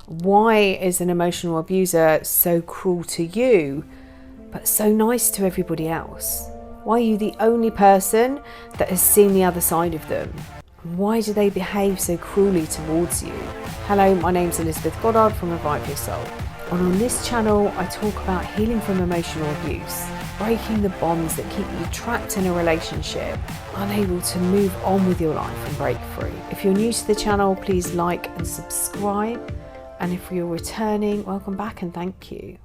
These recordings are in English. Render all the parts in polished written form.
Why is an emotional abuser so cruel to you, but so nice to everybody else? Why are you the only person that has seen the other side of them? Why do they behave so cruelly towards you? Hello, my name's Elizabeth Goddard from Revive Your Soul. And on this channel, I talk about healing from emotional abuse, breaking the bonds that keep you trapped in a relationship, unable to move on with your life and break free. If you're new to the channel, please like and subscribe. And if you're returning, welcome back and thank you.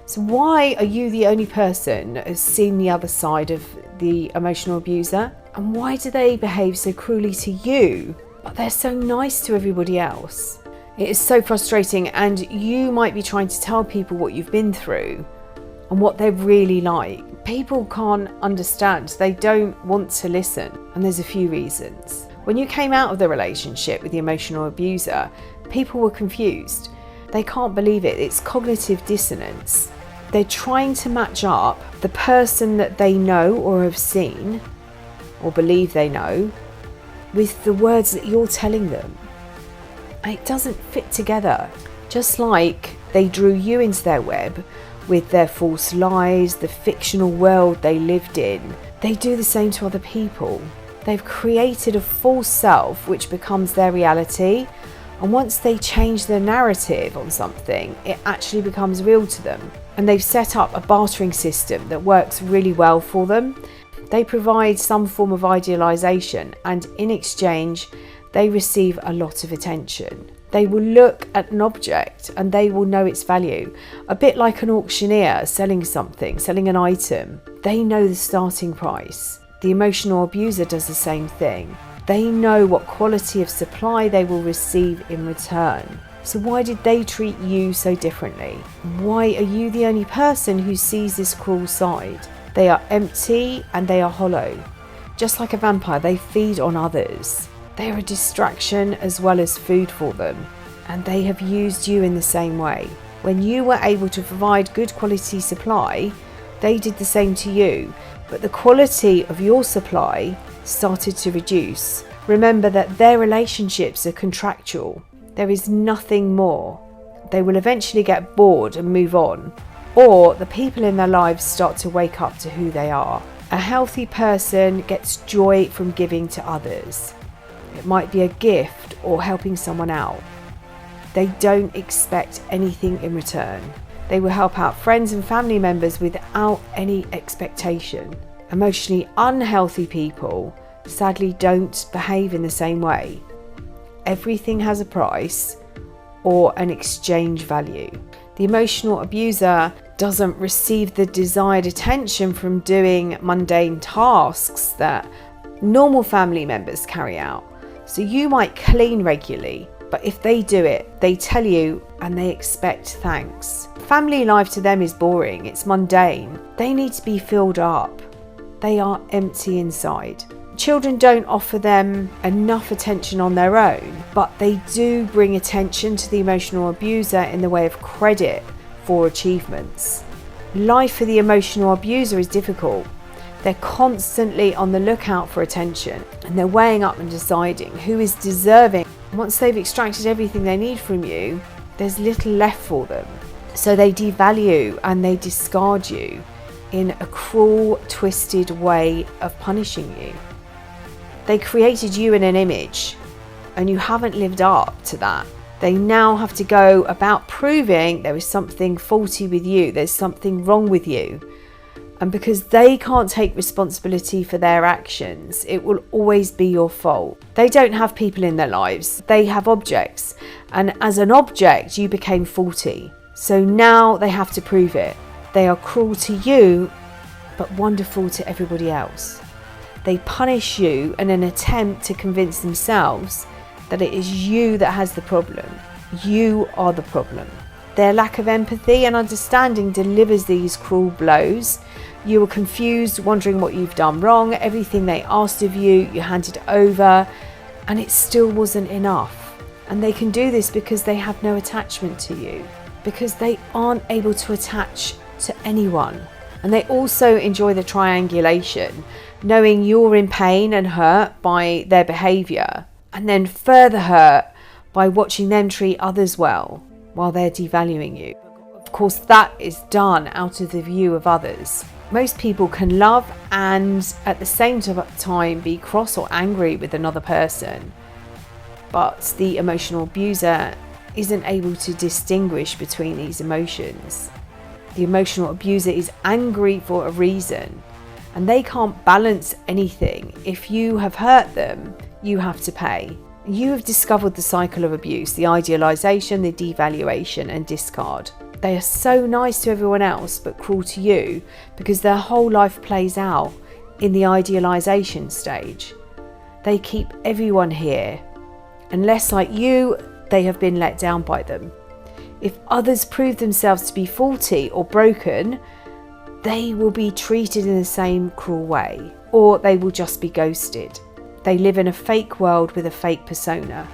So why are you the only person that has seen the other side of the emotional abuser? And why do they behave so cruelly to you, but they're so nice to everybody else? It is so frustrating, and you might be trying to tell people what you've been through and what they're really like. People can't understand. They don't want to listen. And there's a few reasons. When you came out of the relationship with the emotional abuser, people were confused. They can't believe it. It's cognitive dissonance. They're trying to match up the person that they know or have seen or believe they know with the words that you're telling them. And it doesn't fit together. Just like they drew you into their web with their false lies, the fictional world they lived in, they do the same to other people. They've created a false self which becomes their reality. And once they change their narrative on something, it actually becomes real to them. And they've set up a bartering system that works really well for them. They provide some form of idealization, and in exchange, they receive a lot of attention. They will look at an object and they will know its value. A bit like an auctioneer selling something, selling an item. They know the starting price. The emotional abuser does the same thing. They know what quality of supply they will receive in return. So why did they treat you so differently? Why are you the only person who sees this cruel side? They are empty and they are hollow. Just like a vampire, they feed on others. They are a distraction as well as food for them. And they have used you in the same way. When you were able to provide good quality supply, they did the same to you. But the quality of your supply started to reduce. Remember that their relationships are contractual. There is nothing more. They will eventually get bored and move on, or the people in their lives start to wake up to who they are. A healthy person gets joy from giving to others. It might be a gift or helping someone out. They don't expect anything in return. They will help out friends and family members without any expectation. Emotionally unhealthy people sadly don't behave in the same way. Everything has a price or an exchange value. The emotional abuser doesn't receive the desired attention from doing mundane tasks that normal family members carry out. So you might clean regularly, but if they do it, they tell you and they expect thanks. Family life to them is boring, it's mundane. They need to be filled up. They are empty inside. Children don't offer them enough attention on their own, but they do bring attention to the emotional abuser in the way of credit for achievements. Life for the emotional abuser is difficult. They're constantly on the lookout for attention, and they're weighing up and deciding who is deserving. Once they've extracted everything they need from you, there's little left for them. So they devalue and they discard you in a cruel, twisted way of punishing you. They created you in an image, and you haven't lived up to that. They now have to go about proving there is something faulty with you, there's something wrong with you. And because they can't take responsibility for their actions, it will always be your fault. They don't have people in their lives, they have objects. And as an object, you became faulty. So now they have to prove it. They are cruel to you, but wonderful to everybody else. They punish you in an attempt to convince themselves that it is you that has the problem. You are the problem. Their lack of empathy and understanding delivers these cruel blows. You were confused, wondering what you've done wrong. Everything they asked of you, you handed over, and it still wasn't enough. And they can do this because they have no attachment to you, because they aren't able to attach to anyone. And they also enjoy the triangulation, knowing you're in pain and hurt by their behaviour, and then further hurt by watching them treat others well. while they're devaluing you. Of course, that is done out of the view of others. Most people can love and at the same time be cross or angry with another person, but the emotional abuser isn't able to distinguish between these emotions. The emotional abuser is angry for a reason, and they can't balance anything. If you have hurt them, you have to pay. You have discovered the cycle of abuse, the idealization, the devaluation and discard. They are so nice to everyone else but cruel to you because their whole life plays out in the idealization stage. They keep everyone here unless, like you, they have been let down by them. If others prove themselves to be faulty or broken, they will be treated in the same cruel way, or they will just be ghosted. They live in a fake world with a fake persona.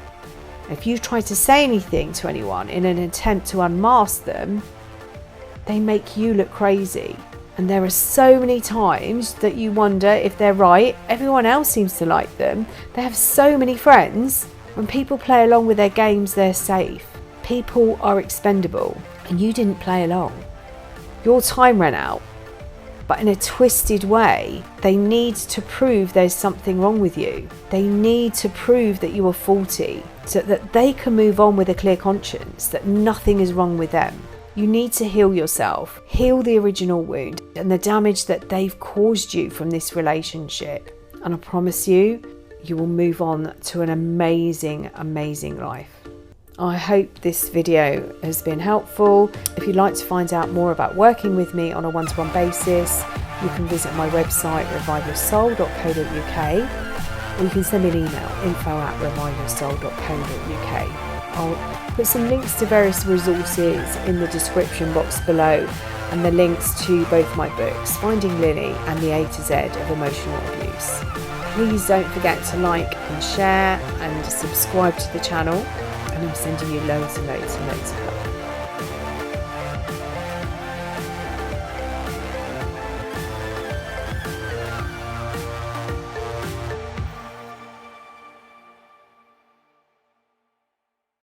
If you try to say anything to anyone in an attempt to unmask them, they make you look crazy. And there are so many times that you wonder if they're right. Everyone else seems to like them. They have so many friends. When people play along with their games, they're safe. People are expendable, and you didn't play along. Your time ran out. But in a twisted way, they need to prove there's something wrong with you. They need to prove that you are faulty so that they can move on with a clear conscience, that nothing is wrong with them. You need to heal yourself, heal the original wound and the damage that they've caused you from this relationship. And I promise you, you will move on to an amazing, amazing life. I hope this video has been helpful. If you'd like to find out more about working with me on a one-to-one basis, you can visit my website reviveyoursoul.co.uk, or you can send me an email info@reviveyoursoul.co.uk. I'll put some links to various resources in the description box below, and the links to both my books, Finding Lily and The A to Z of Emotional Abuse. Please don't forget to like and share and subscribe to the channel, and I'm sending you loads and loads and loads of love.